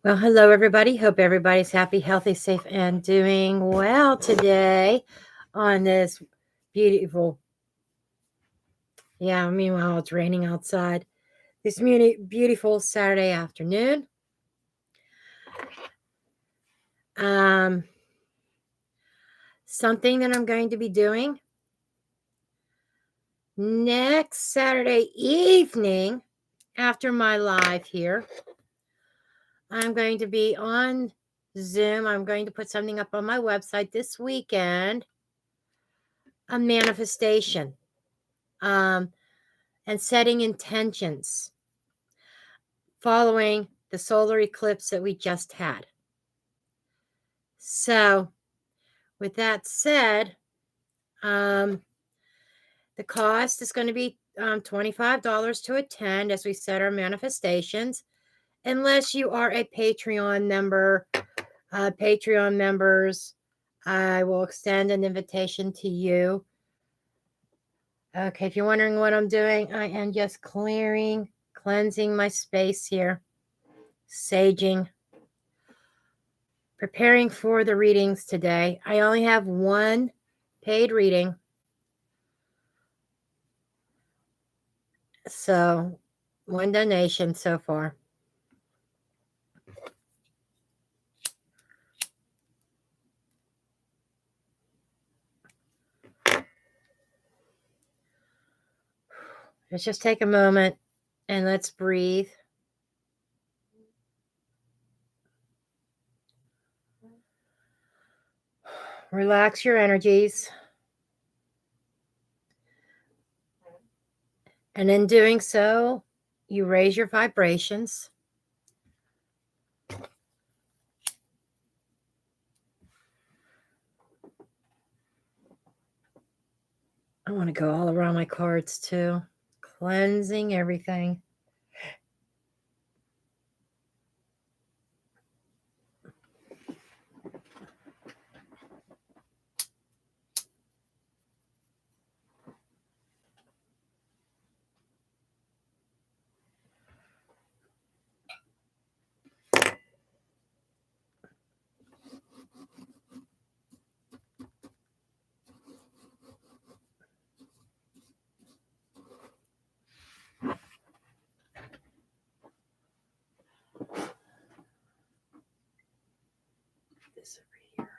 Well, hello, everybody. Hope everybody's happy, healthy, safe, and doing well today on this beautiful, meanwhile, it's raining outside. This beautiful Saturday afternoon. Something that I'm going to be doing next Saturday evening after my live here. I'm going to be on Zoom. I'm going to put something up on my website this weekend, a manifestation, and setting intentions following the solar eclipse that we just had. So, with that said, the cost is going to be $25 to attend as we set our manifestations, unless you are a Patreon member. Patreon members, I will extend an invitation to you. Okay, if you're wondering what I'm doing, I am just cleansing my space here, saging, preparing for the readings today. I only have one paid reading. So, one donation so far. Let's just take a moment and let's breathe. Relax your energies. And in doing so, you raise your vibrations. I want to go all around my cards too, cleansing everything. This over here.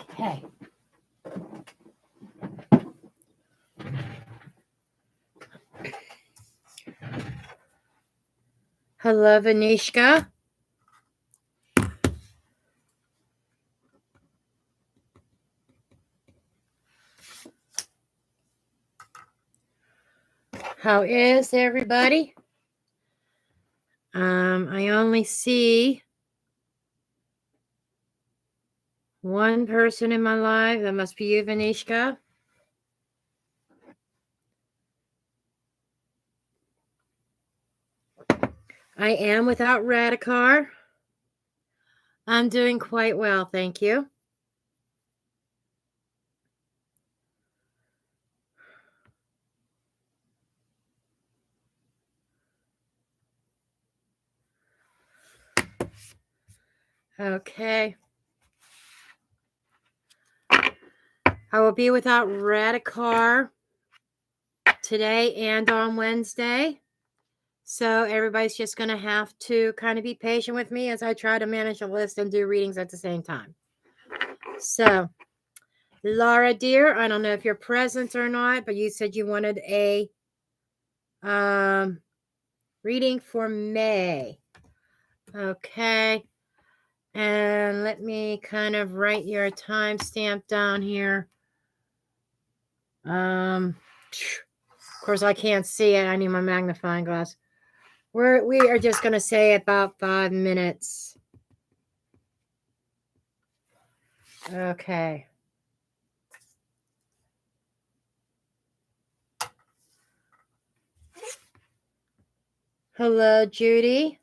Okay. Hello, Vanishka. How is everybody? I only see one person in my life. That must be you, Vanishka. I am without Radikar. I'm doing quite well, thank you. Okay. I will be without Radikar today and on Wednesday. So everybody's just going to have to kind of be patient with me as I try to manage a list and do readings at the same time. So, Laura, dear, I don't know if you're present or not, but you said you wanted a reading for May. Okay. And let me kind of write your timestamp down here. Of course, I can't see it. I need my magnifying glass. We are just going to say about 5 minutes. Okay. Hello, Judy.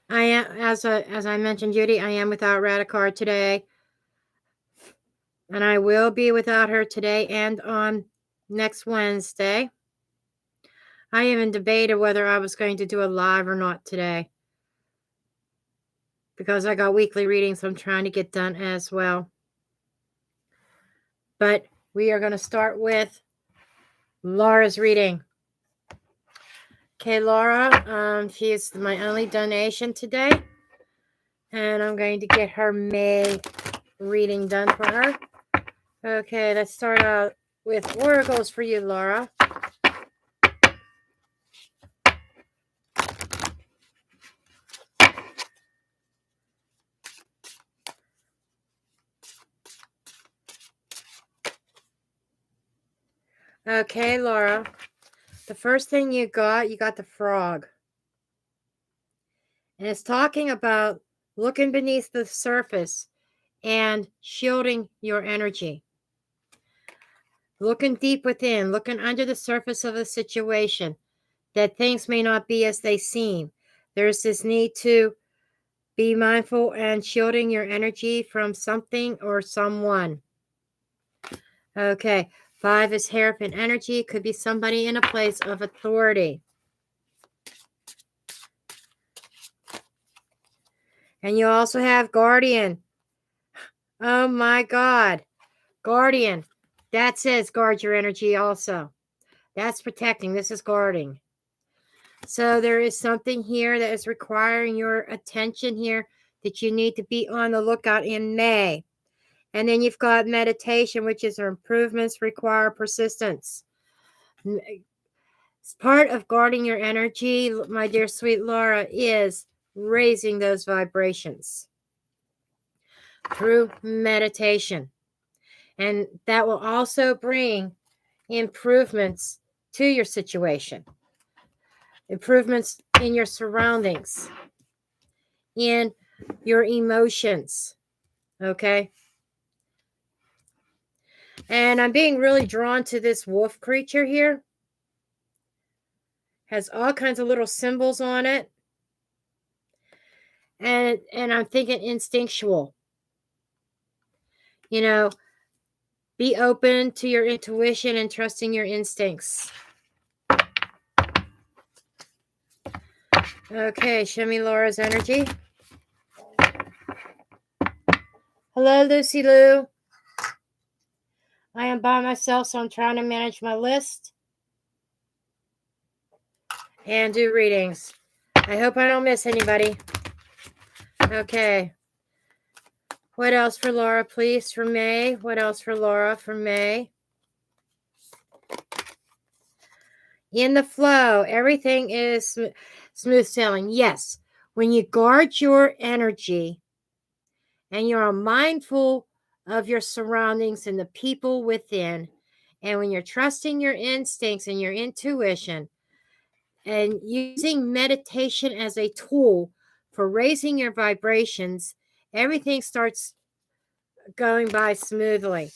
I am, as I mentioned, Judy, I am without Radicard today, and I will be without her today and on next Wednesday. I even debated whether I was going to do a live or not today because I got weekly readings I'm trying to get done as well. But we are going to start with Laura's reading. Okay, Laura, she is my only donation today, and I'm going to get her May reading done for her. Okay, let's start out with oracles for you, Laura. Okay, Laura, the first thing you got the frog. And it's talking about looking beneath the surface and shielding your energy. Looking deep within, looking under the surface of the situation, that things may not be as they seem. There's this need to be mindful and shielding your energy from something or someone. Okay, 5 is hairpin energy. Could be somebody in a place of authority. And you also have guardian. Oh my God. Guardian. That says guard your energy also. That's protecting. This is guarding. So there is something here that is requiring your attention here that you need to be on the lookout in May. And then you've got meditation, which is improvements require persistence. Part of guarding your energy, my dear sweet Laura, is raising those vibrations through meditation. And that will also bring improvements to your situation, improvements in your surroundings, in your emotions. Okay. And I'm being really drawn to this wolf creature here. Has all kinds of little symbols on it. And I'm thinking instinctual. You know, be open to your intuition and trusting your instincts. Okay, show me Laura's energy. Hello, Lucy Lou. I am by myself, so I'm trying to manage my list and do readings. I hope I don't miss anybody. Okay. What else for Laura, please, for May? What else for Laura for May? In the flow, everything is smooth sailing. Yes, when you guard your energy and you're mindful of your surroundings and the people within, and when you're trusting your instincts and your intuition and using meditation as a tool for raising your vibrations, everything starts going by smoothly.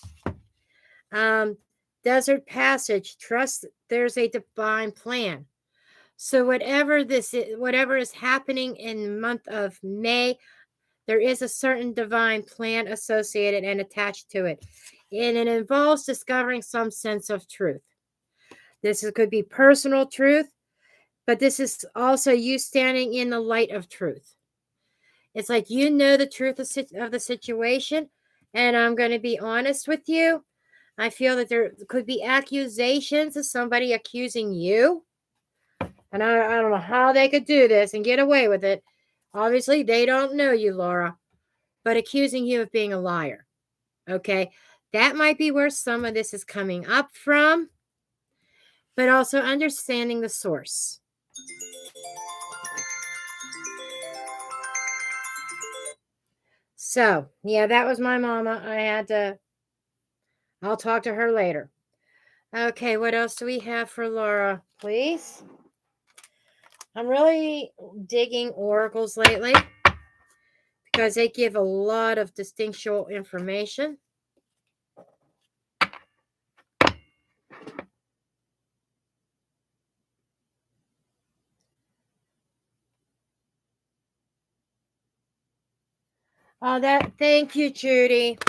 Desert passage, trust there's a divine plan. So whatever is happening in the month of May, there is a certain divine plan associated and attached to it. And it involves discovering some sense of truth. Could be personal truth, but this is also you standing in the light of truth. It's like you know the truth of the situation, and I'm going to be honest with you. I feel that there could be accusations of somebody accusing you. And I don't know how they could do this and get away with it. Obviously, they don't know you, Laura, but accusing you of being a liar. Okay? That might be where some of this is coming up from, but also understanding the source. So, yeah, that was my mama. I'll talk to her later. Okay, what else do we have for Laura, please? I'm really digging oracles lately because they give a lot of distinctual information. Oh, thank you, Judy.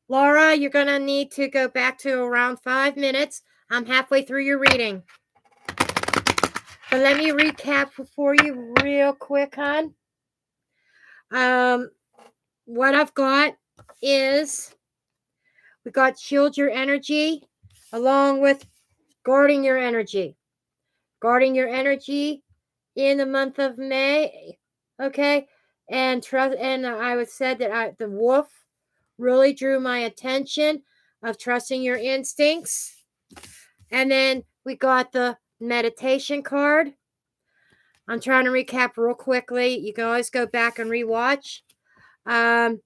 Laura, you're going to need to go back to around 5 minutes. I'm halfway through your reading. But let me recap for you real quick, hon. What I've got is we got shield your energy along with guarding your energy. Guarding your energy in the month of May. Okay? And trust, and I would said that the wolf really drew my attention of trusting your instincts. And then we got the meditation card. I'm trying to recap real quickly. You can always go back and rewatch. About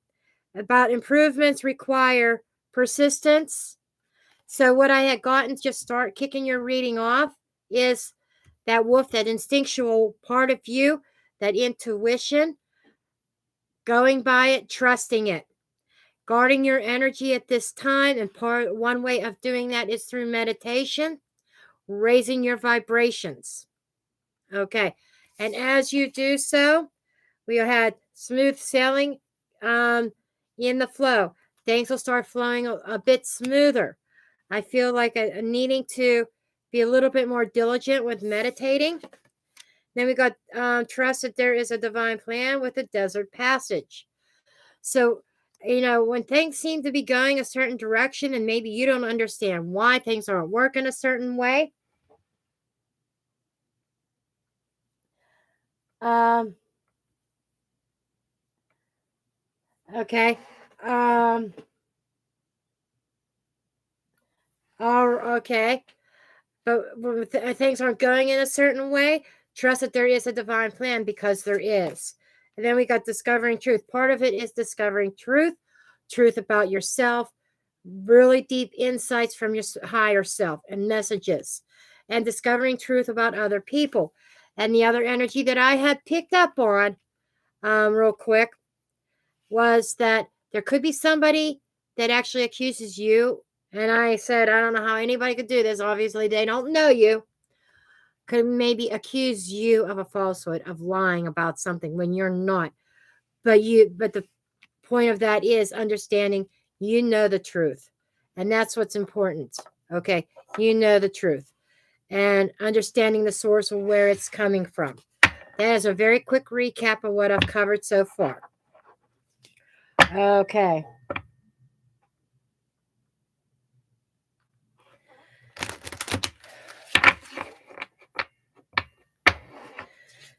improvements require persistence. So what I had gotten, just start kicking your reading off, is that wolf, that instinctual part of you, that intuition, going by it, trusting it, guarding your energy at this time. And one way of doing that is through meditation, raising your vibrations. Okay. And as you do so, we had smooth sailing in the flow. Things will start flowing a bit smoother. I feel like needing to be a little bit more diligent with meditating. Then we got trust that there is a divine plan with a desert passage. So, when things seem to be going a certain direction and maybe you don't understand why things aren't working a certain way, okay. Okay. But when things aren't going in a certain way, trust that there is a divine plan, because there is. And then we got discovering truth. Part of it is discovering truth about yourself, really deep insights from your higher self and messages, and discovering truth about other people. And the other energy that I had picked up on real quick was that there could be somebody that actually accuses you. And I said, I don't know how anybody could do this. Obviously, they don't know you. Could maybe accuse you of a falsehood, of lying about something when you're not. But the point of that is understanding you know the truth. And that's what's important. Okay. You know the truth. And understanding the source of where it's coming from. That is a very quick recap of what I've covered so far. Okay.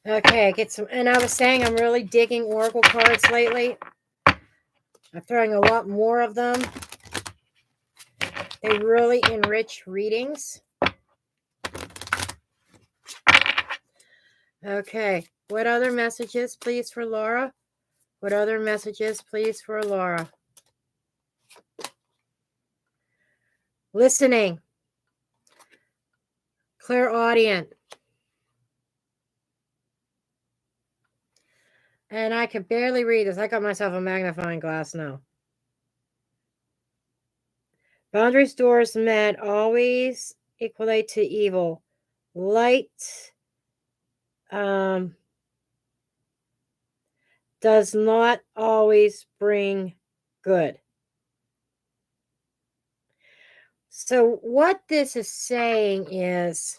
Okay, get some, and I was saying I'm really digging Oracle cards lately. I'm throwing a lot more of them. They really enrich readings. Okay, what other messages, please, for Laura? What other messages, please, for Laura? Listening. Clairaudient. And I can barely read this. I got myself a magnifying glass now. Boundaries doors met always equate to evil. Light does not always bring good. So what this is saying is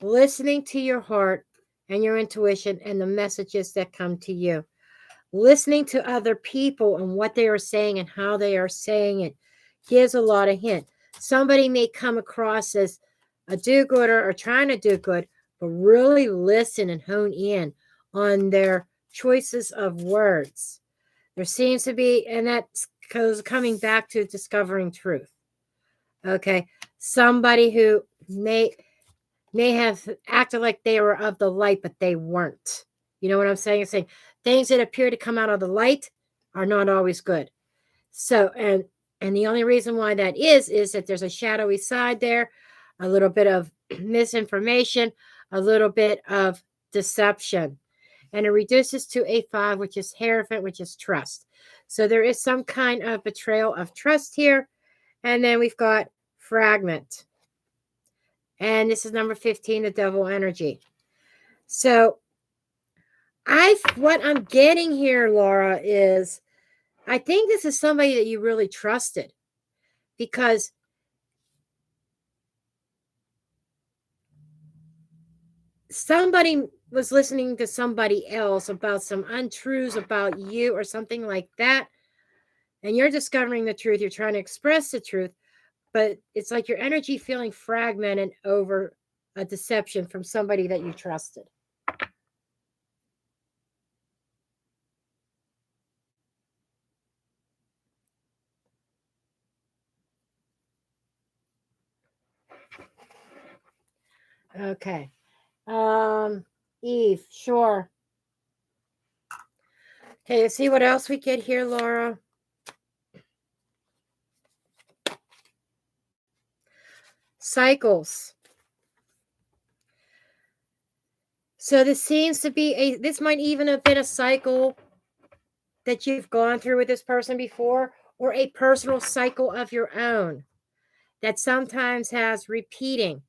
listening to your heart and your intuition and the messages that come to you. Listening to other people and what they are saying and how they are saying it gives a lot of hint. Somebody may come across as a do-gooder or trying to do good, but really listen and hone in on their choices of words. There seems to be, and that goes coming back to discovering truth. Okay, somebody who may have acted like they were of the light, but they weren't. You know what I'm saying? I'm saying things that appear to come out of the light are not always good. So, and the only reason why that is that there's a shadowy side there, a little bit of misinformation, a little bit of deception. And it reduces to a 5, which is Hierophant, which is trust. So there is some kind of betrayal of trust here. And then we've got Fragment. And this is number 15, the Devil Energy. So what I'm getting here, Laura, is I think this is somebody that you really trusted, because somebody was listening to somebody else about some untruths about you or something like that, and you're discovering the truth. You're trying to express the truth, but it's like your energy feeling fragmented over a deception from somebody that you trusted. Okay. Eve, sure. Okay, let's see what else we get here, Laura. Cycles. So this seems to be this might even have been a cycle that you've gone through with this person before, or a personal cycle of your own that sometimes has repeating.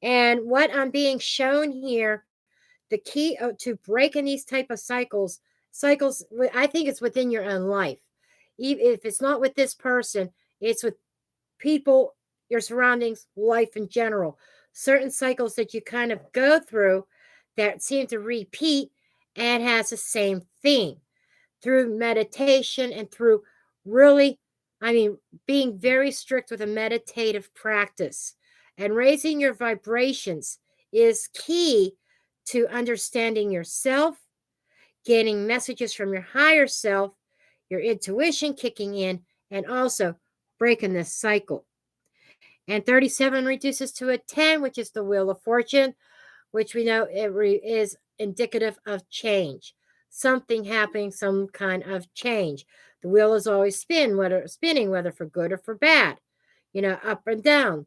And what I'm being shown here, the key to breaking these type of cycles, I think it's within your own life. Even if it's not with this person, it's with people, your surroundings, life in general. Certain cycles that you kind of go through that seem to repeat and has the same theme through meditation and through really, I mean, being very strict with a meditative practice and raising your vibrations is key to understanding yourself, getting messages from your higher self, your intuition kicking in, and also breaking this cycle. And 37 reduces to a 10, which is the Wheel of Fortune, which we know is indicative of change. Something happening, some kind of change. The wheel is always spinning, whether for good or for bad, up and down.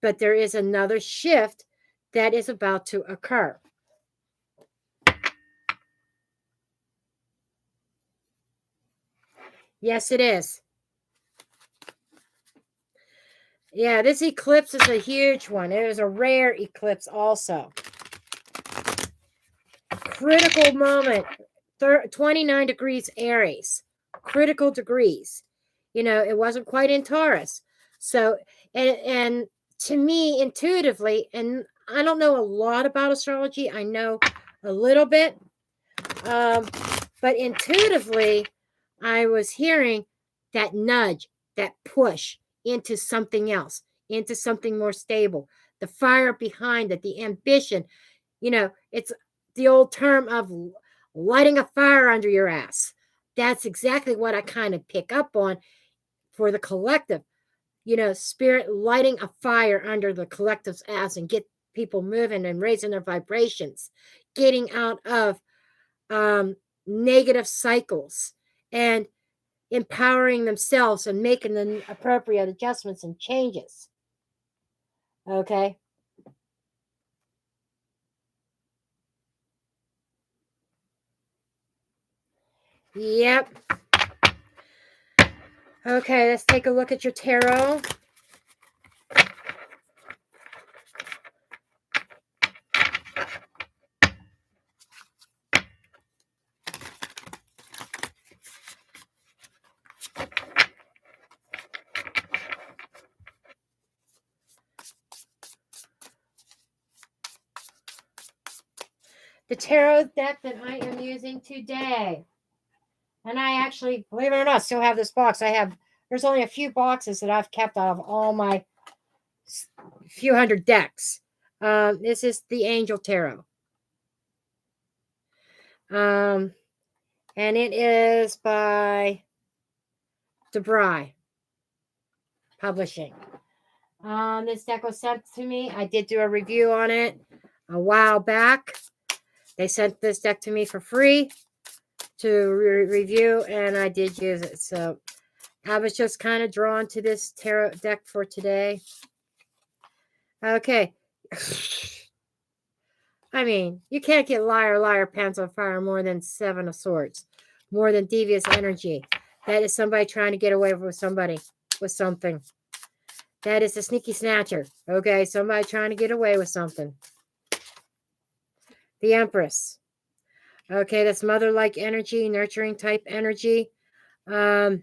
But there is another shift that is about to occur. Yes, it is. Yeah, this eclipse is a huge one. It is a rare eclipse also. Critical moment, 29 degrees Aries, critical degrees. It wasn't quite in Taurus. So, and to me, intuitively, and I don't know a lot about astrology, I know a little bit, but intuitively, I was hearing that nudge, that push into something else, into something more stable, the fire behind it, the ambition. It's the old term of lighting a fire under your ass. That's exactly what I kind of pick up on for the collective. Spirit lighting a fire under the collective's ass and get people moving and raising their vibrations, getting out of negative cycles and empowering themselves and making the appropriate adjustments and changes. Okay. Yep. Okay, let's take a look at your tarot. The tarot deck that I am using today. And I actually, believe it or not, still have this box. There's only a few boxes that I've kept out of all my few hundred decks. This is the Angel Tarot. And it is by DeBry Publishing. This deck was sent to me. I did do a review on it a while back. They sent this deck to me for free to review, and I did use it. So I was just kind of drawn to this tarot deck for today. Okay. I mean, you can't get liar, liar, pants on fire more than 7 of swords, more than devious energy. That is somebody trying to get away with somebody, with something. That is a sneaky snatcher. Okay, somebody trying to get away with something. The Empress. Okay, that's mother-like energy, nurturing type energy. What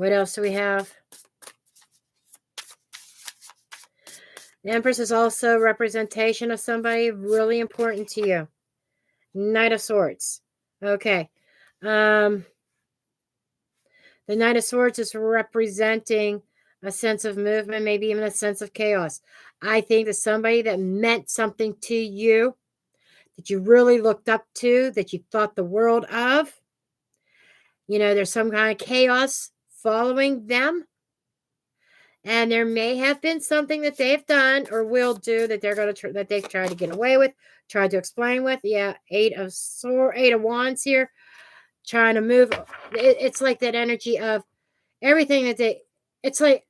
else do we have? The Empress is also a representation of somebody really important to you. Knight of Swords. Okay. The Knight of Swords is representing a sense of movement, maybe even a sense of chaos. I think that somebody that meant something to you, that you really looked up to, that you thought the world of, there's some kind of chaos following them. And there may have been something that they've done or will do that that they've tried to get away with, tried to explain with. Yeah, Eight of Wands here, trying to move. It's like that energy of everything that they. It's like,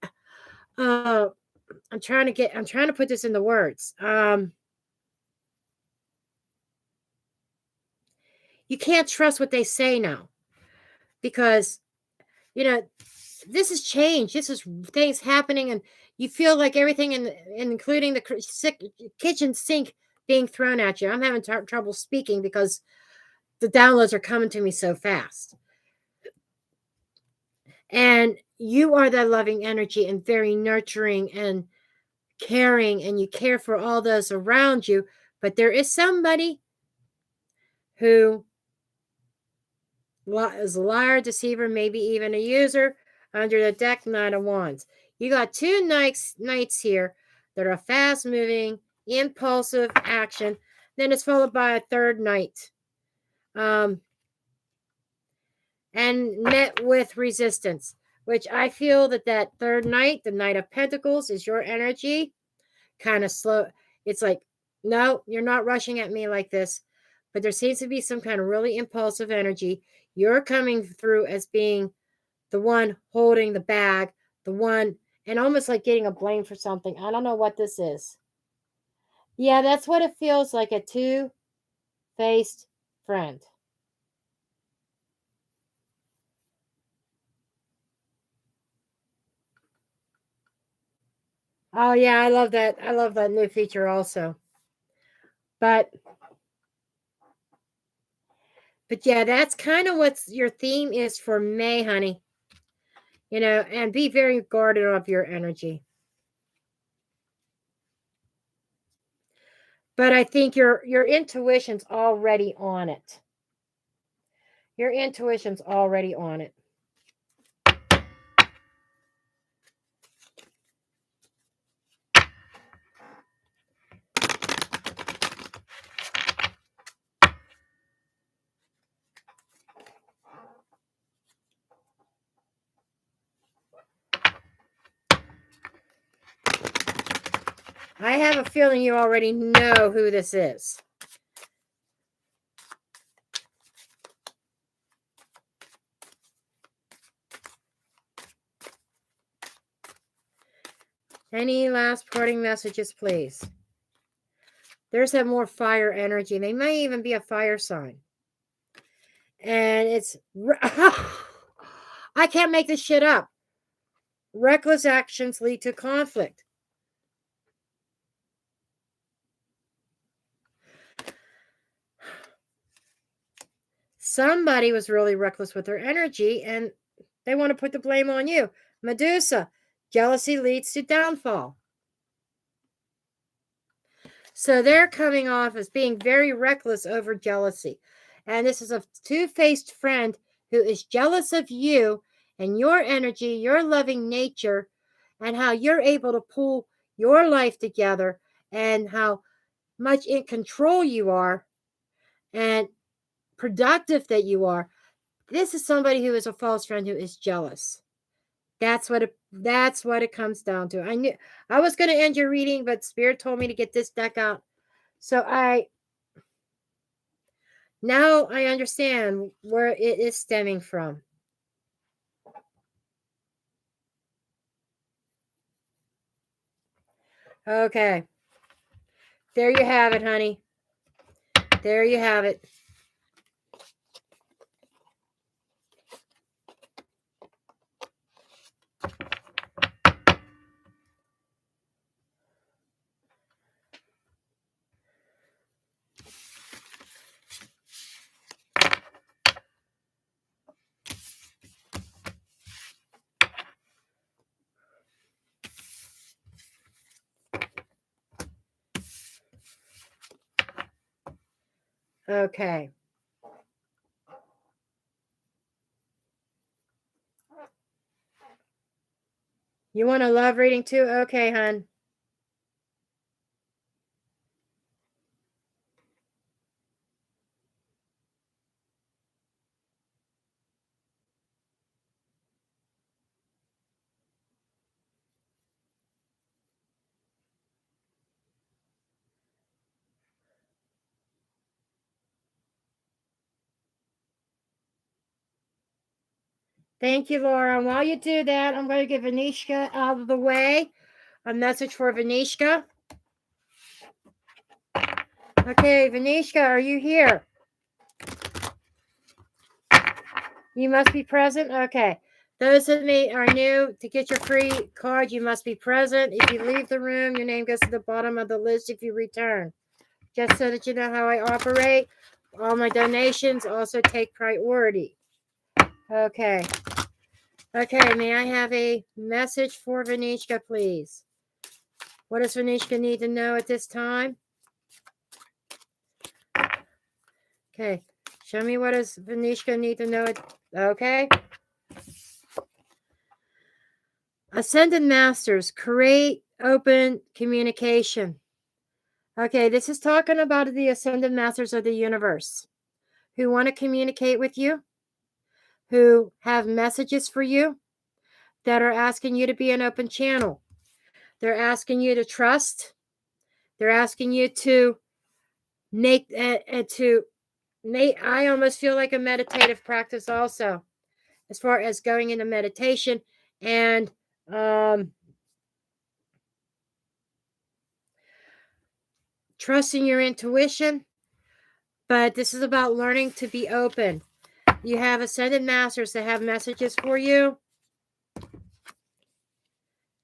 I'm trying to put this into words. You can't trust what they say now because this is change. This is things happening, and you feel like everything, including the kitchen sink being thrown at you. I'm having trouble speaking because the downloads are coming to me so fast. And you are that loving energy and very nurturing and caring, and you care for all those around you. But there is somebody who is a liar, deceiver, maybe even a user. Under the deck, Knight of Wands. You got two knights here that are fast moving, impulsive action. Then it's followed by a third knight. And met with resistance, which I feel that third knight, the Knight of Pentacles, is your energy. Kind of slow. It's like, no, you're not rushing at me like this. But there seems to be some kind of really impulsive energy. You're coming through as being the one holding the bag, the one, and almost like getting a blame for something. I don't know what this is. Yeah, that's what it feels like, a two-faced friend. Oh, yeah, I love that. I love that new feature also. But yeah, that's kind of what your theme is for May, honey. And be very guarded of your energy. But I think your intuition's already on it. Your intuition's already on it. I have a feeling you already know who this is. Any last parting messages, please? There's that more fire energy. They might even be a fire sign. And it's... I can't make this shit up. Reckless actions lead to conflict. Somebody was really reckless with their energy, and they want to put the blame on you. Medusa, jealousy leads to downfall. So they're coming off as being very reckless over jealousy. And this is a two-faced friend who is jealous of you and your energy, your loving nature, and how you're able to pull your life together and how much in control you are and productive that you are. This is somebody who is a false friend who is jealous. That's what it comes down to. I knew I was going to end your reading, but Spirit told me to get this deck out. So now I understand where it is stemming from. Okay. There you have it, honey. There you have it. Okay. You want a love reading too? Okay, hun. Thank you, Laura. And while you do that, I'm going to get Vanishka out of the way. A message for Vanishka. Okay, Vanishka, are you here? You must be present. Okay. Those of me are new. To get your free card, you must be present. If you leave the room, your name goes to the bottom of the list if you return. Just so that you know how I operate, all my donations also take priority. Okay. Okay, may I have a message for Vanishka, please? What does Vanishka need to know at this time? Okay. Show me what does Vanishka need to know. Okay. Ascended Masters, create open communication. Okay, this is talking about the Ascended Masters of the universe who want to communicate with you, who have messages for you that are asking you to be an open channel. They're asking you to trust. They're asking you to make I almost feel like a meditative practice also, as far as going into meditation and trusting your intuition. But this is about learning to be open. You have ascended masters that have messages for you.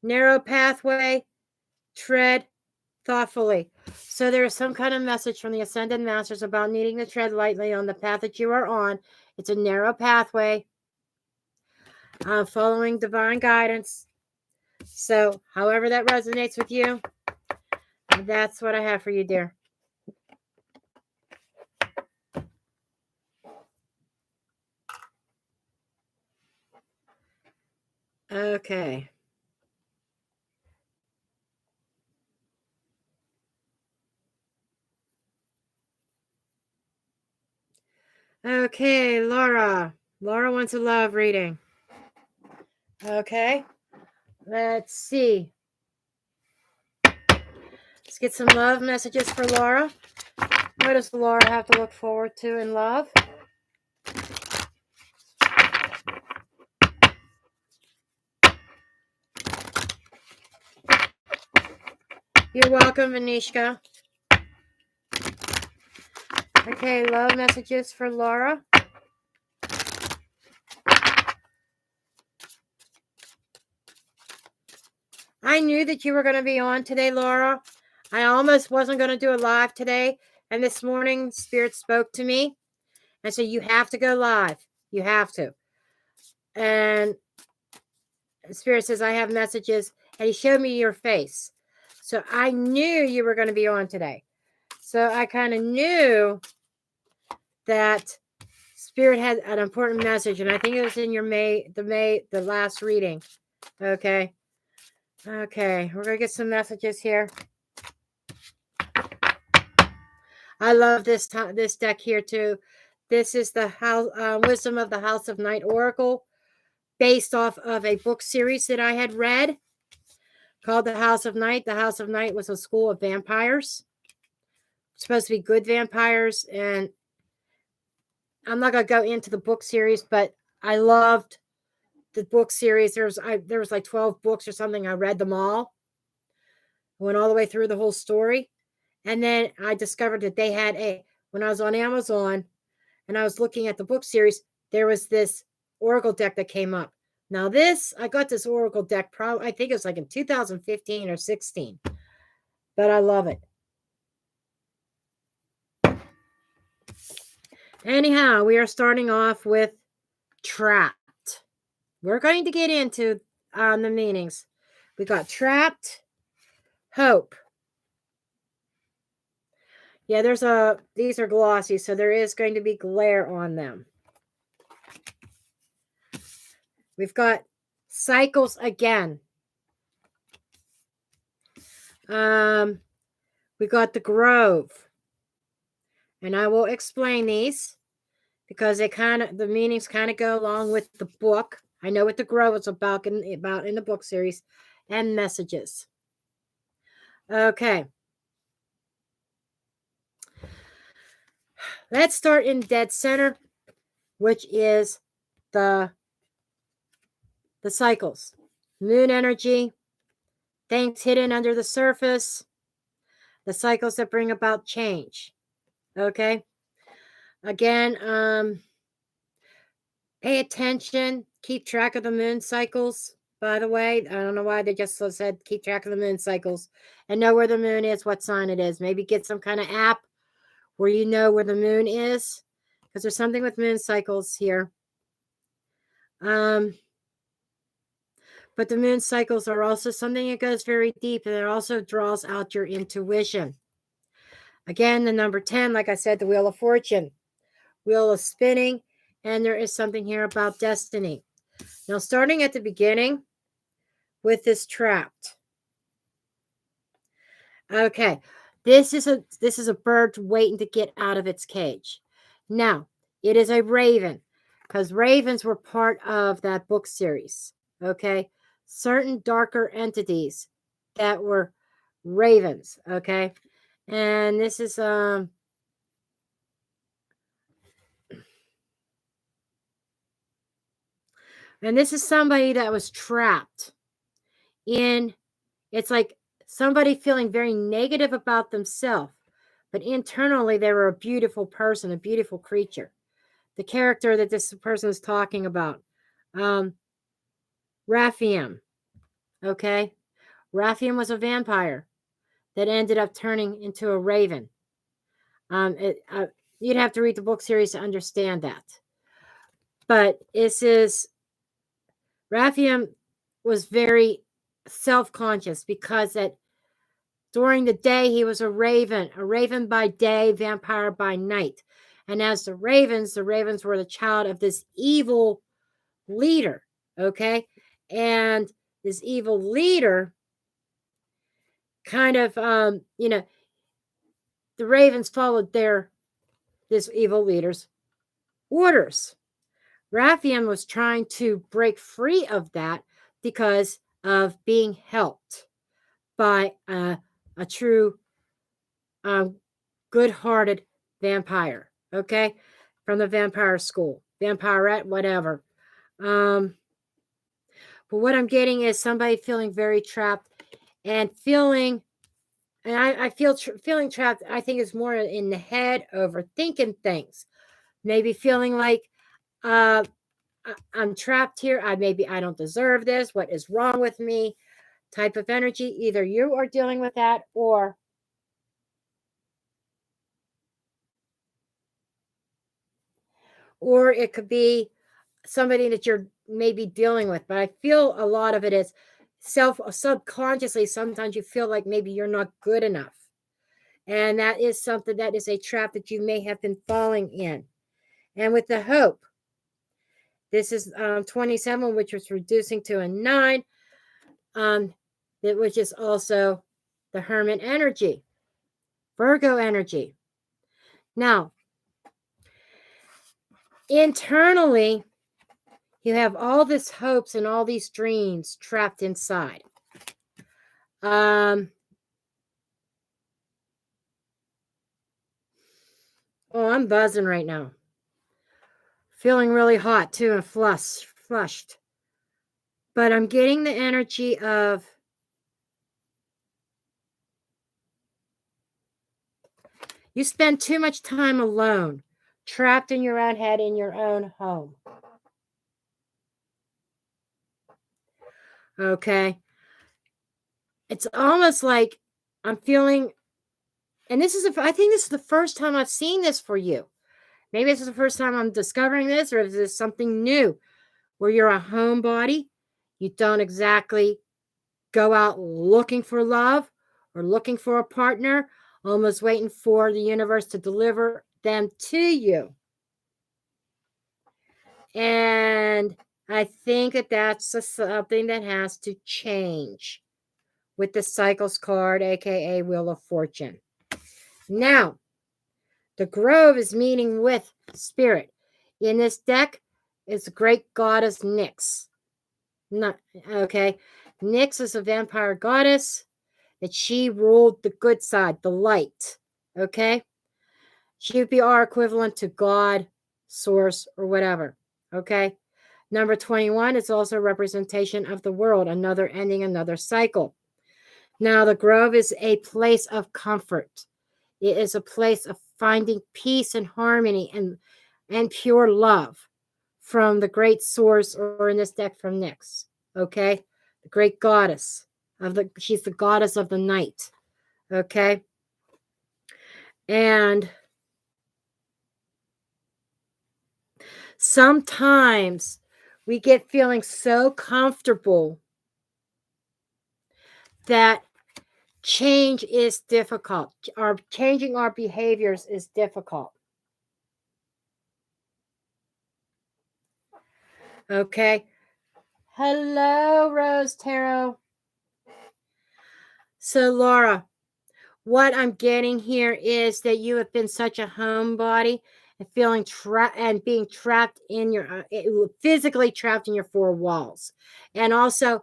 Narrow pathway, tread thoughtfully. So there is some kind of message from the ascended masters about needing to tread lightly on the path that you are on. It's a narrow pathway. Following divine guidance. So, however that resonates with you, that's what I have for you, dear. Okay. Okay, Laura. Laura wants a love reading. Okay. Let's see. Let's get some love messages for Laura. What does Laura have to look forward to in love? You're welcome, Vanishka. Okay, love messages for Laura. I knew that you were going to be on today, Laura. I almost wasn't going to do a live today. And this morning, Spirit spoke to me and said, you have to go live. You have to. And Spirit says, I have messages. And he showed me your face. So I knew you were going to be on today. So I kind of knew that Spirit had an important message. And I think it was in your the last reading. Okay. Okay. We're going to get some messages here. I love this deck here too. This is the Wisdom of the House of Night Oracle, based off of a book series that I had read called The House of Night. The House of Night was a school of vampires. It's supposed to be good vampires, and I'm not gonna go into the book series, but I loved the book series. There was like 12 books or something. I read them all. Went all the way through the whole story. And then I discovered that they had when I was on Amazon and I was looking at the book series, there was this Oracle deck that came up. Now I got this Oracle deck probably, I think it was like in 2015 or 16, but I love it. Anyhow, we are starting off with trapped. We're going to get into the meanings. We got trapped, hope. Yeah, these are glossy, so there is going to be glare on them. We've got cycles again. We got the Grove. And I will explain these because the meanings kind of go along with the book. I know what the Grove is about in the book series, and messages. Okay. Let's start in dead center, which is the cycles. Moon energy, things hidden under the surface, the cycles that bring about change. Okay. Again, pay attention, keep track of the moon cycles. By the way, I don't know why they just said keep track of the moon cycles and know where the moon is, what sign it is. Maybe get some kind of app where you know where the moon is, because there's something with moon cycles here. But the moon cycles are also something that goes very deep, and it also draws out your intuition. Again, the number 10, like I said, the Wheel of Fortune. Wheel of spinning, and there is something here about destiny. Now, starting at the beginning with this trapped. Okay, this is a bird waiting to get out of its cage. Now, it is a raven, because ravens were part of that book series. Okay, certain darker entities that were ravens. Okay, and this is somebody that was trapped in. It's like somebody feeling very negative about themselves, but internally they were a beautiful person, a beautiful creature. The character that this person is talking about, Raphaim. Okay, Raphaim was a vampire that ended up turning into a raven. You'd have to read the book series to understand that. But this is Raphaim was very self-conscious because during the day he was a raven by day, vampire by night. And as the ravens were the child of this evil leader, okay? And this evil leader kind of, the ravens followed this evil leader's orders. Raphaim was trying to break free of that because of being helped by a true, good-hearted vampire, okay? From the vampire school, vampirette, whatever. But what I'm getting is somebody feeling very trapped and feeling, and I feel feeling trapped, I think is more in the head, overthinking things. Maybe feeling like, I'm trapped here. I don't deserve this. What is wrong with me? Type of energy. Either you are dealing with that, or it could be somebody that you're maybe dealing with. But I feel a lot of it is subconsciously. Sometimes you feel like maybe you're not good enough, and that is something, that is a trap that you may have been falling in. And with the hope, this is 27, which was reducing to a 9. Which is also the Hermit energy, Virgo energy. Now, internally, you have all these hopes and all these dreams trapped inside. Oh, I'm buzzing right now. Feeling really hot too and flushed. But I'm getting the energy of you spend too much time alone, trapped in your own head in your own home. Okay. It's almost like I'm feeling, and I think this is the first time I've seen this for you. Maybe this is the first time I'm discovering this, or is this something new where you're a homebody? You don't exactly go out looking for love or looking for a partner. almost waiting for the universe to deliver them to you. And I think that that's something that has to change with the Cycles card, aka Wheel of Fortune. Now, the Grove is meeting with Spirit. In this deck is the great goddess Nyx. Okay. Nyx is a vampire goddess that she ruled the good side, the light. Okay. She would be our equivalent to God, source, or whatever. Okay. Number 21 is also a representation of the world, another ending, another cycle. Now, the Grove is a place of comfort. It is a place of finding peace and harmony and pure love from the great source, or in this deck from Nyx. Okay? The great goddess she's the goddess of the night. Okay? And sometimes we get feeling so comfortable that change is difficult. Changing our behaviors is difficult. Okay. Hello, Rose Tarot. So, Laura, what I'm getting here is that you have been such a homebody and feeling trapped and being trapped in your physically trapped in your four walls, and also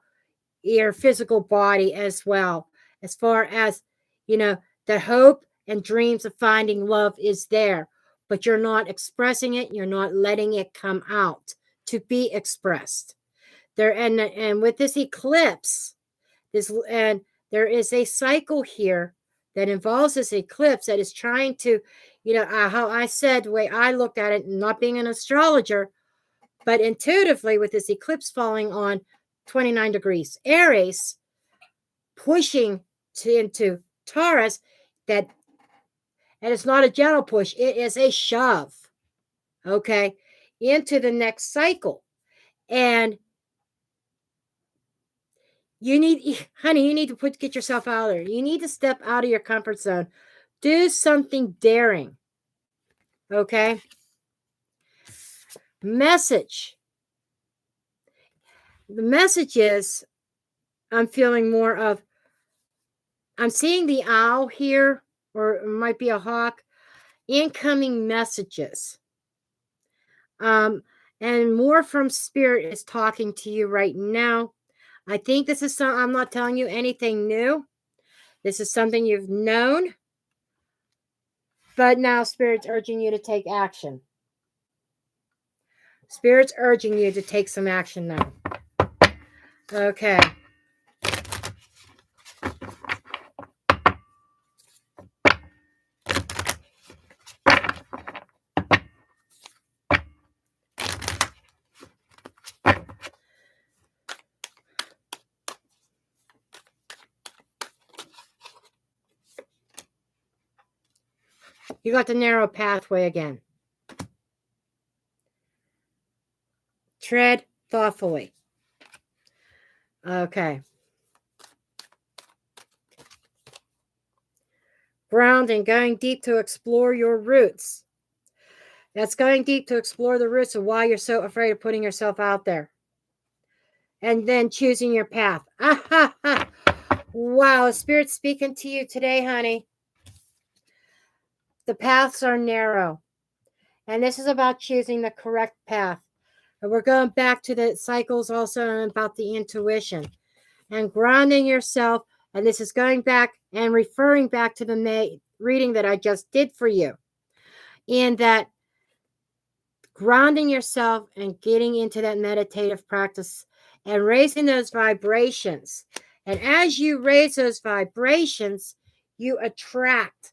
your physical body as well. As far as the hope and dreams of finding love is there, but you're not expressing it. You're not letting it come out to be expressed. There and with this eclipse, there is a cycle here that involves this eclipse that is trying to, how I said, the way I looked at it, not being an astrologer, but intuitively with this eclipse falling on 29 degrees Aries, pushing into Taurus, and it's not a gentle push, it is a shove, okay, into the next cycle. And you need to get yourself out there. You need to step out of your comfort zone. Do something daring. Okay? Message. The message is, I'm feeling more of, I'm seeing the owl here, or it might be a hawk. Incoming messages. And more from Spirit is talking to you right now. I think this is I'm not telling you anything new. This is something you've known. But now Spirit's urging you to take action. Spirit's urging you to take some action now. Okay. You got the narrow pathway again. Tread thoughtfully. Okay. Grounding, going deep to explore your roots. That's going deep to explore the roots of why you're so afraid of putting yourself out there. And then choosing your path. Wow, Spirit's speaking to you today, honey. The paths are narrow. And this is about choosing the correct path. And we're going back to the cycles also about the intuition. And grounding yourself. And this is going back and referring back to the reading that I just did for you. In that grounding yourself and getting into that meditative practice and raising those vibrations. And as you raise those vibrations, you attract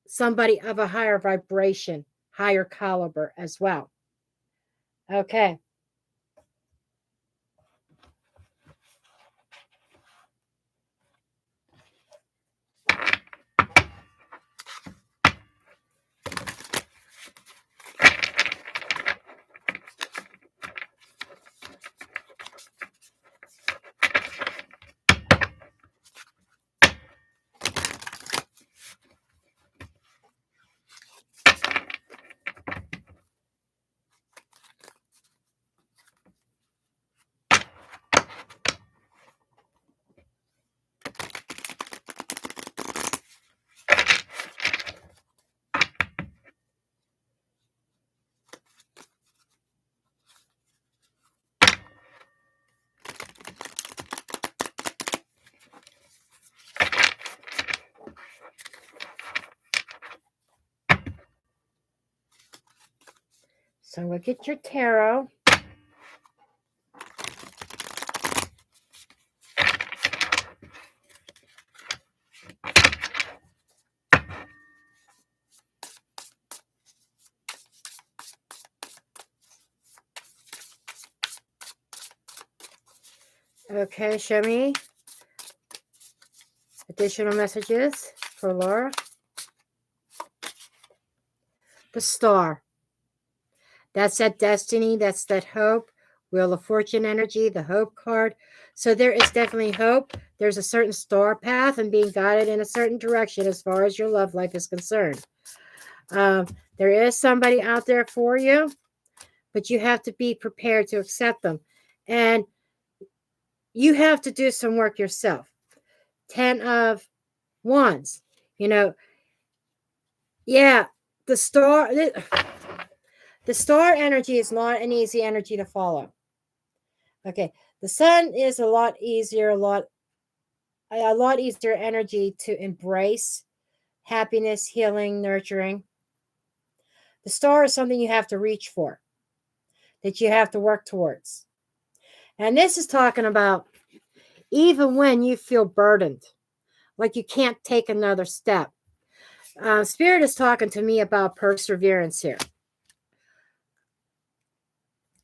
somebody of a higher vibration, higher caliber as well. Okay. So look at your tarot. Okay, show me additional messages for Laura. The Star. That's that destiny. That's that hope. Wheel of Fortune energy, the hope card. So there is definitely hope. There's a certain star path and being guided in a certain direction as far as your love life is concerned. There is somebody out there for you, but you have to be prepared to accept them. And you have to do some work yourself. 10 of Wands. You know, yeah, the star energy is not an easy energy to follow. Okay, the sun is a lot easier energy to embrace. Happiness, healing, nurturing. The star is something you have to reach for, that you have to work towards. And this is talking about even when you feel burdened, like you can't take another step. Spirit is talking to me about perseverance here.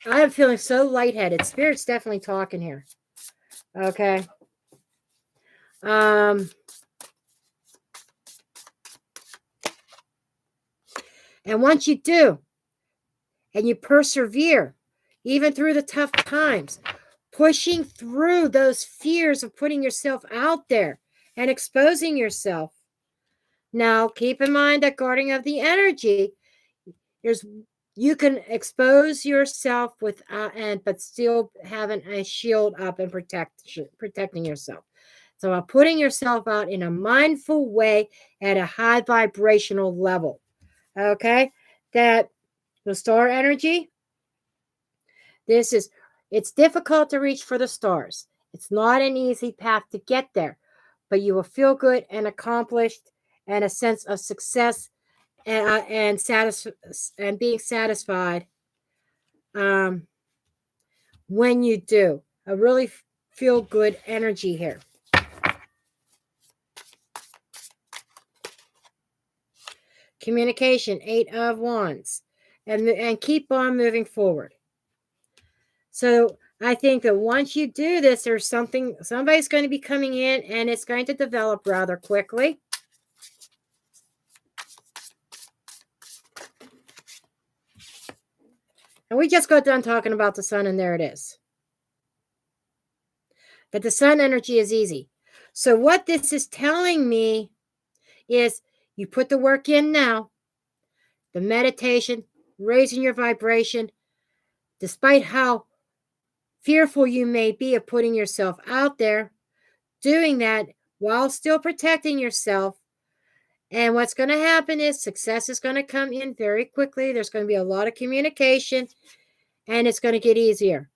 I am feeling so lightheaded. Spirit's definitely talking here. Okay. And once you do, and you persevere, even through the tough times, pushing through those fears of putting yourself out there and exposing yourself. Now, keep in mind that guarding of the energy, you can expose yourself but still having a shield up and protecting yourself. So putting yourself out in a mindful way at a high vibrational level. Okay? That the star energy, it's difficult to reach for the stars. It's not an easy path to get there, but you will feel good and accomplished and a sense of success and being satisfied when you do. A really feel good energy here. Communication, 8 of Wands, and keep on moving forward. So I think that once you do this, there's somebody's going to be coming in, and it's going to develop rather quickly. And we just got done talking about the sun, and there it is. That the sun energy is easy. So what this is telling me is you put the work in now, the meditation, raising your vibration, despite how fearful you may be of putting yourself out there, doing that while still protecting yourself. And what's going to happen is success is going to come in very quickly. There's going to be a lot of communication, and it's going to get easier.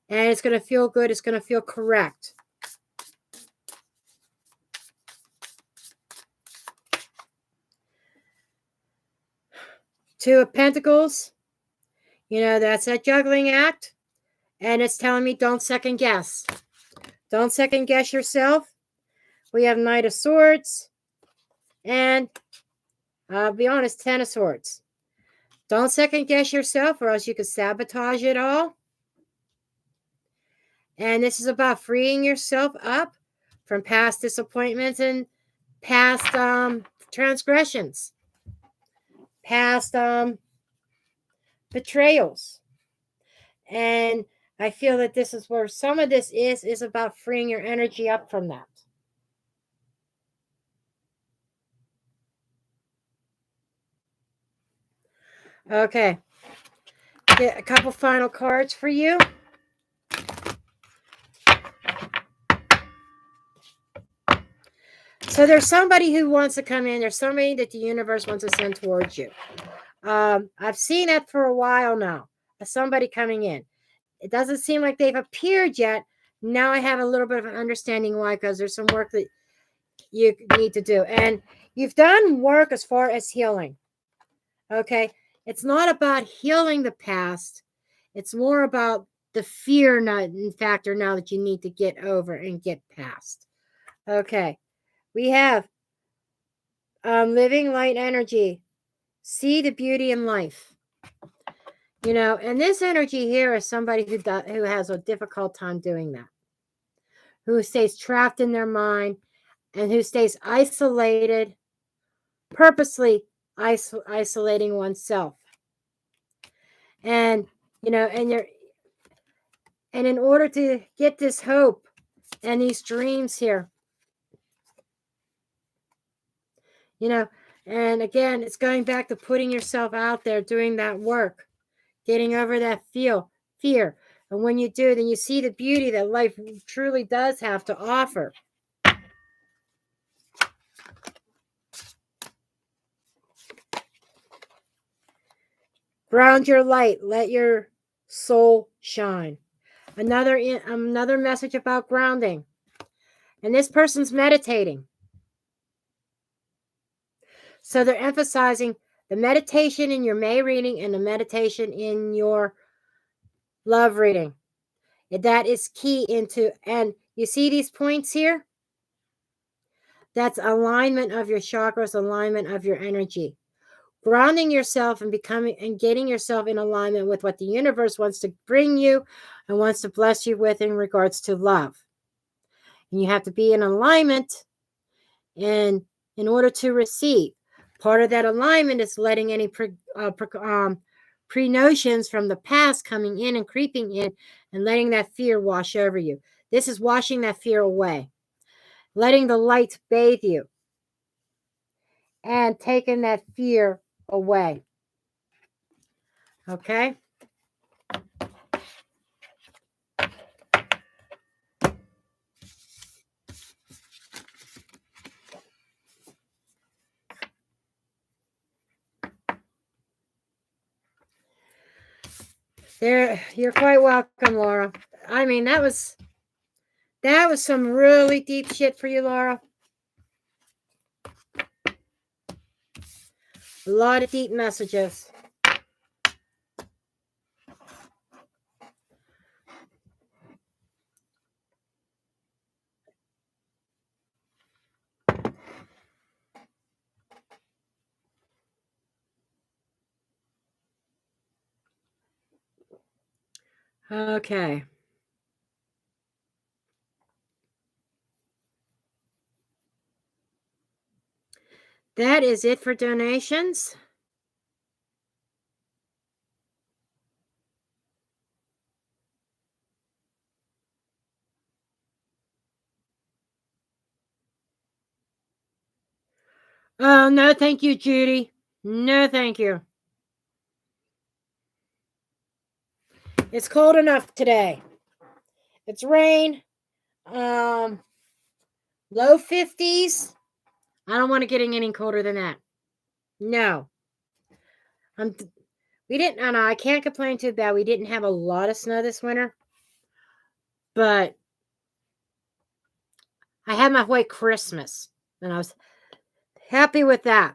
And it's going to feel good. It's going to feel correct. Two of Pentacles, that's that juggling act. And it's telling me don't second guess. Don't second guess yourself. We have Knight of Swords. And I'll be honest, 10 of Swords. Don't second guess yourself or else you could sabotage it all. And this is about freeing yourself up from past disappointments and past transgressions. Past betrayals. And I feel that this is where some of this is about freeing your energy up from that. Okay. Get a couple final cards for you. So there's somebody who wants to come in. There's somebody that the universe wants to send towards you. I've seen that for a while now. Somebody coming in. It doesn't seem like they've appeared yet. Now I have a little bit of an understanding why, because there's some work that you need to do. And you've done work as far as healing. Okay. It's not about healing the past. It's more about the fear factor now that you need to get over and get past. Okay. We have living light energy. See the beauty in life. And this energy here is somebody who has a difficult time doing that, who stays trapped in their mind and who stays isolated, purposely isolating oneself. And and in order to get this hope and these dreams here, and again, it's going back to putting yourself out there, doing that work, getting over that fear. And when you do, then you see the beauty that life truly does have to offer. Ground your light. Let your soul shine. Another message about grounding. And this person's meditating. So they're emphasizing the meditation in your May reading and the meditation in your love reading. That is key and you see these points here? That's alignment of your chakras, alignment of your energy. Grounding yourself and getting yourself in alignment with what the universe wants to bring you and wants to bless you with in regards to love. And you have to be in alignment in order to receive. Part of that alignment is letting any pre-notions from the past coming in and creeping in and letting that fear wash over you. This is washing that fear away. Letting the light bathe you and taking that fear away. Okay? You're quite welcome, Laura. I mean, that was some really deep shit for you, Laura. A lot of deep messages. Okay. That is it for donations. Oh, no, thank you, Judy. No, thank you. It's cold enough today. It's rain. Low 50s. I don't want to get any colder than that. No. I can't complain too bad. We didn't have a lot of snow this winter. But I had my white Christmas. And I was happy with that.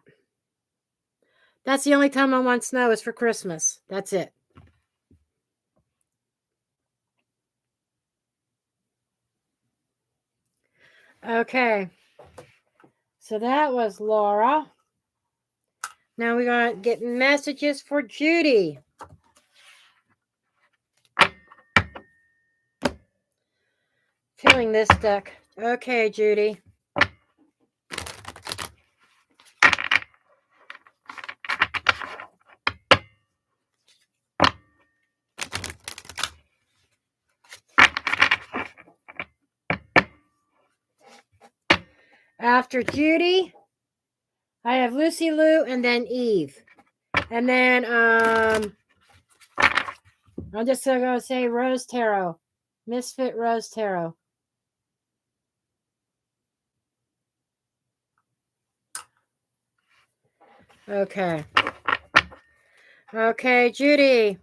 That's the only time I want snow is for Christmas. That's it. Okay. So that was Laura. Now we're going to get messages for Judy. Filling this deck. Okay, Judy. After Judy, I have Lucy Lou and then Eve. And then I'm just going to say Rose Tarot. Misfit Rose Tarot. Okay. Okay, Judy.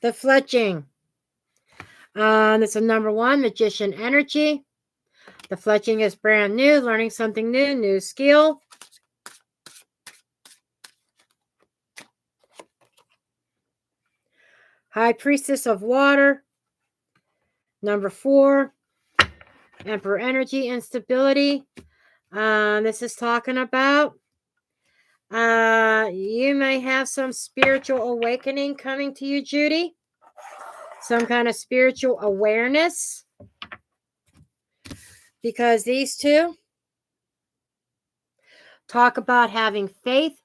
The Fletching. It's a number 1, Magician Energy. The Fletching is brand new, learning something new skill. High Priestess of Water. Number 4, Emperor Energy and Stability. This is talking about you may have some spiritual awakening coming to you, Judy. Some kind of spiritual awareness. Because these two talk about having faith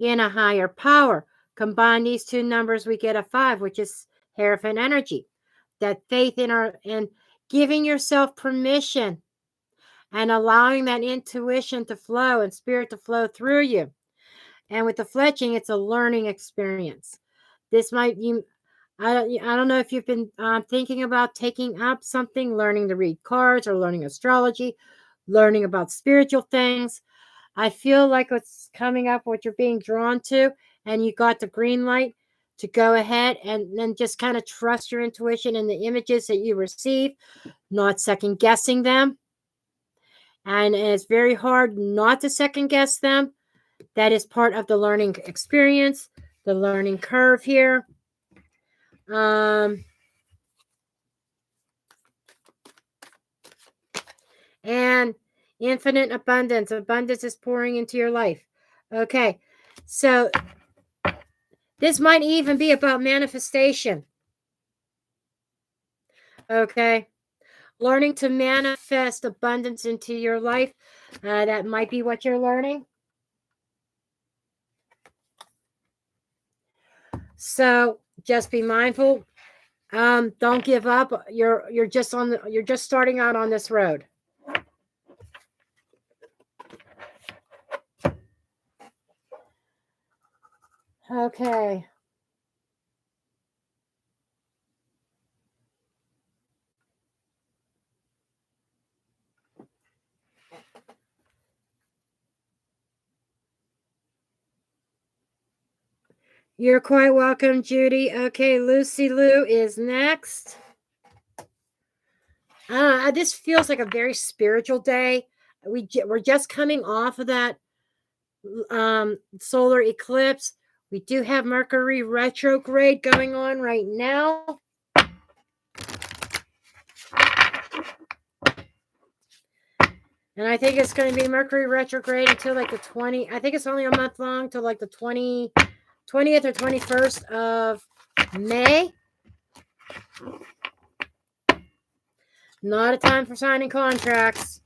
in a higher power. Combine these two numbers, we get a 5, which is Hierophant energy. That faith in giving yourself permission and allowing that intuition to flow and spirit to flow through you. And with the fletching, it's a learning experience. This might you. I don't know if you've been thinking about taking up something, learning to read cards or learning astrology, learning about spiritual things. I feel like what's coming up, what you're being drawn to, and you got the green light to go ahead and then just kind of trust your intuition and the images that you receive, not second guessing them. And it's very hard not to second guess them. That is part of the learning experience, the learning curve here. And infinite abundance. Abundance is pouring into your life. Okay, so this might even be about manifestation. Okay, learning to manifest abundance into your life. That might be what you're learning. So just be mindful. Don't give up. You're just starting out on this road. Okay. You're quite welcome, Judy. Okay, Lucy Lou is next. This feels like a very spiritual day. We're just coming off of that solar eclipse. We do have Mercury retrograde going on right now. And I think it's going to be Mercury retrograde until like the 20. I think it's only a month long till like the 20th or 21st of May. Not a time for signing contracts.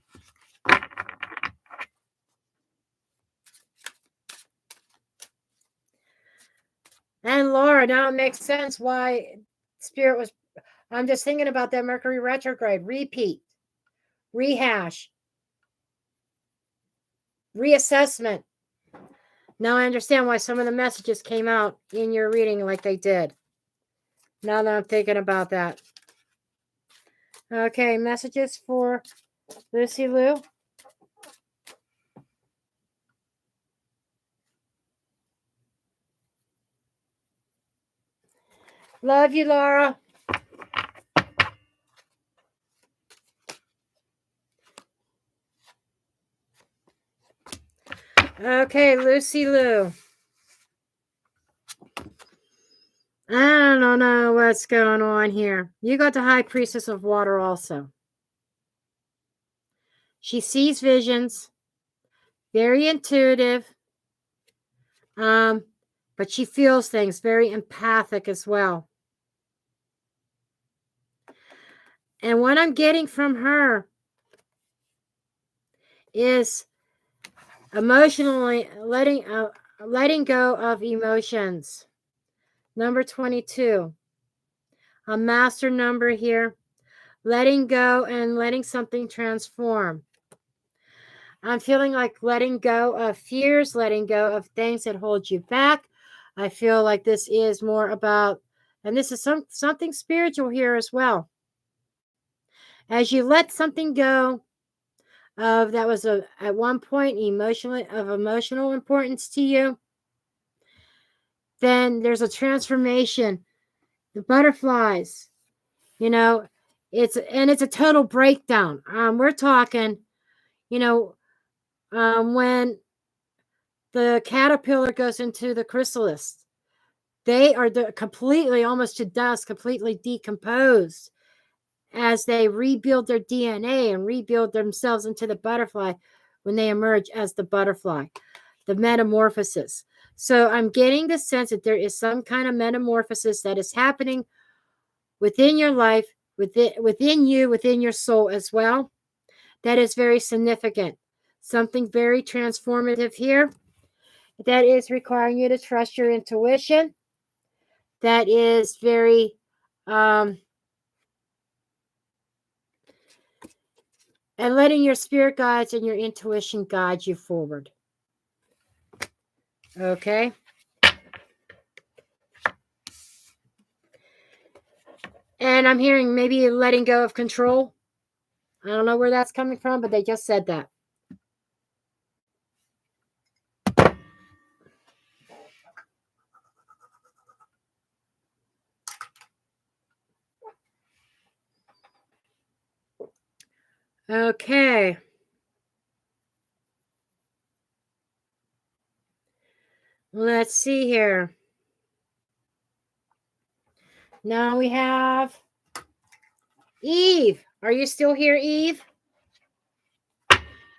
And Laura, now it makes sense why Spirit was. I'm just thinking about that Mercury retrograde. Repeat, rehash, reassessment. Now I understand why some of the messages came out in your reading like they did. Now that I'm thinking about that. Okay, messages for Lucy Lou. Love you, Laura. Okay, Lucy Lou. I don't know what's going on here. You got the High Priestess of Water also. She sees visions, very intuitive, but she feels things, very empathic as well. And what I'm getting from her is emotionally letting go of emotions. Number 22, a master number here. Letting go and letting something transform. I'm feeling like letting go of fears, letting go of things that hold you back. I feel like this is more about, and this is something spiritual here as well. As you let something go of that was at one point emotional importance to you, then there's a transformation. The butterflies, it's a total breakdown. We're talking, when the caterpillar goes into the chrysalis, They are completely, almost to dust, completely decomposed as they rebuild their DNA and rebuild themselves into the butterfly when they emerge as the butterfly, the metamorphosis. So I'm getting the sense that there is some kind of metamorphosis that is happening within your life, within you, within your soul as well. That is very significant. Something very transformative here that is requiring you to trust your intuition. That is very and letting your spirit guides and your intuition guide you forward. Okay. And I'm hearing maybe letting go of control. I don't know where that's coming from, but they just said that. Okay. Let's see here. Now we have Eve. Are you still here, Eve?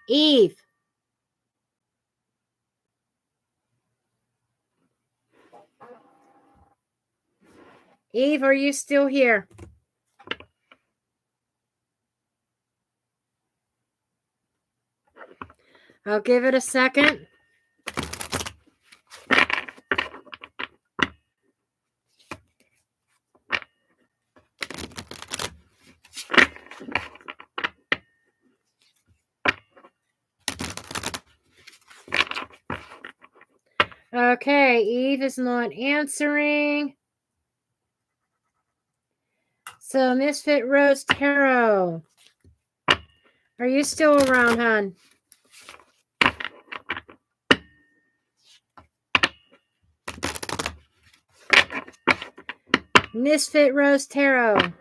Eve. Eve, are you still here? I'll give it a second. Okay, Eve is not answering. So, Misfit Rose Tarot. Are you still around, hon? Misfit Rose Tarot.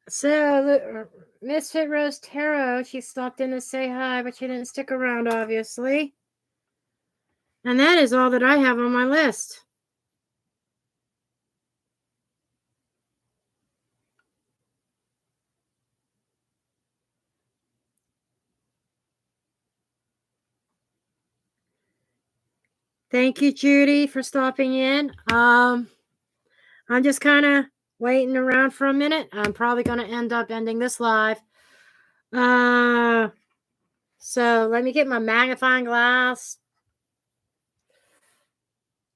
So, Misfit Rose Tarot, she stopped in to say hi, but she didn't stick around, obviously. And that is all that I have on my list. Thank you, Judy, for stopping in. I'm just kind of waiting around for a minute. I'm probably going to end up ending this live. So let me get my magnifying glass.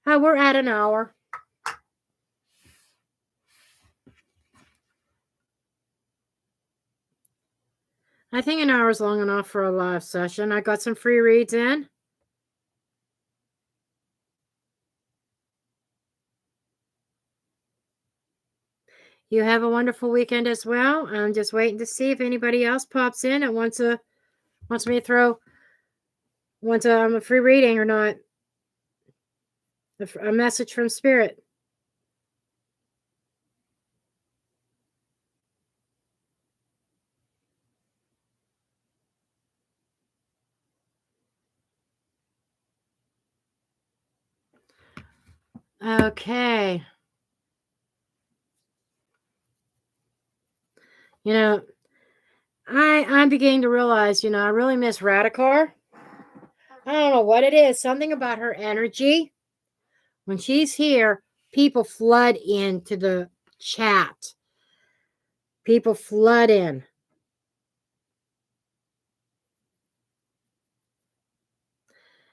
Oh, we're at an hour. I think an hour is long enough for a live session. I got some free reads in. You have a wonderful weekend as well. I'm just waiting to see if anybody else pops in and wants me to throw a free reading or not. A message from Spirit. Okay. You know, I'm beginning to realize, I really miss Radikar. I don't know what it is. Something about her energy. When she's here, people flood into the chat. People flood in.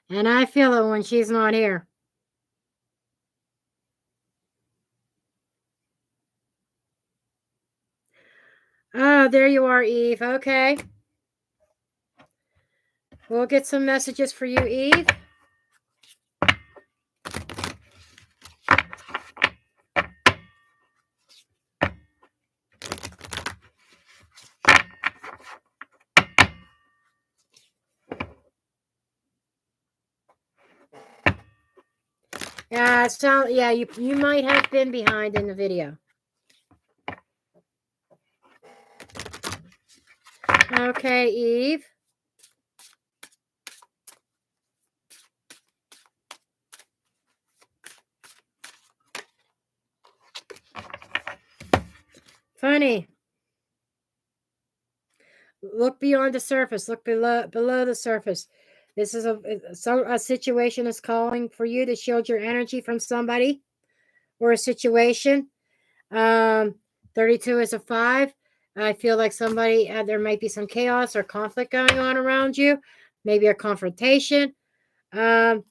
And I feel it when she's not here. Oh, there you are, Eve. Okay. We'll get some messages for you, Eve. Yeah, you might have been behind in the video. Okay, Eve. Funny. Look beyond the surface. Look below the surface. This is a situation is calling for you to shield your energy from somebody or a situation. 32 is a 5. I feel like somebody there might be some chaos or conflict going on around you, maybe a confrontation. Third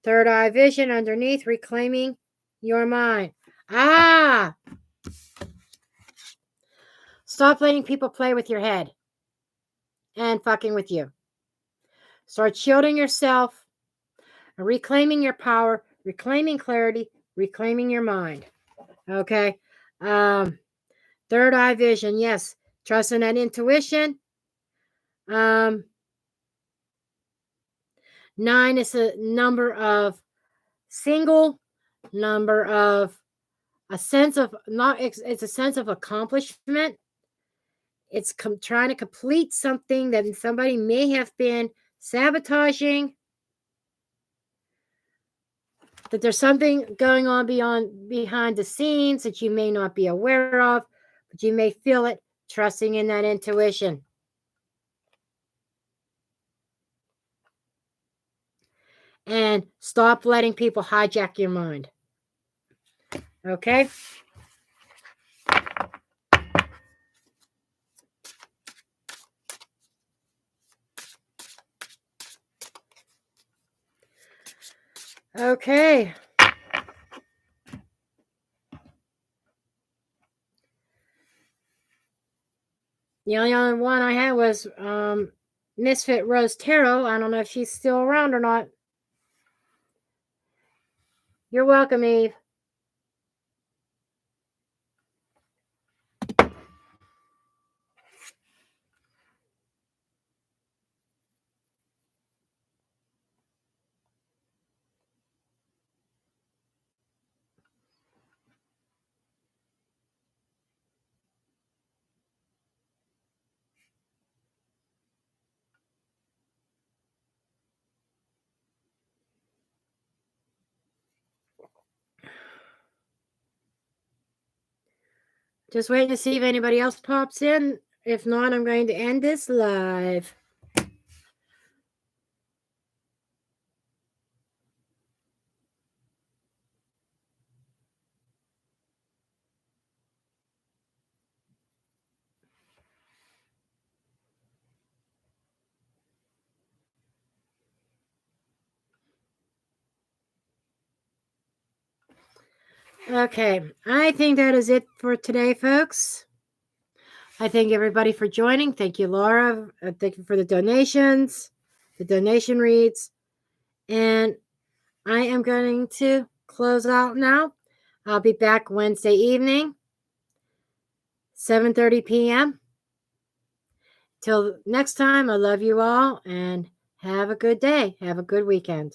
eye vision underneath, reclaiming your mind. Stop letting people play with your head and fucking with you. Start shielding yourself, reclaiming your power, reclaiming clarity, reclaiming your mind. Okay. Third eye vision, yes. Trust in that intuition. 9 is a number of single, number of a sense of it's a sense of accomplishment. It's trying to complete something that somebody may have been sabotaging. That there's something going on behind the scenes that you may not be aware of, but you may feel it, trusting in that intuition. And stop letting people hijack your mind. Okay? Okay. The only one I had was Misfit Rose Tarot. I don't know if she's still around or not. You're welcome, Eve. Just waiting to see if anybody else pops in. If not, I'm going to end this live. Okay, I think that is it for today, folks. I thank everybody for joining. Thank you, Laura. Thank you for the donations, the donation reads. And I am going to close out now. I'll be back Wednesday evening, 7:30 p.m. Till next time, I love you all and have a good day. Have a good weekend.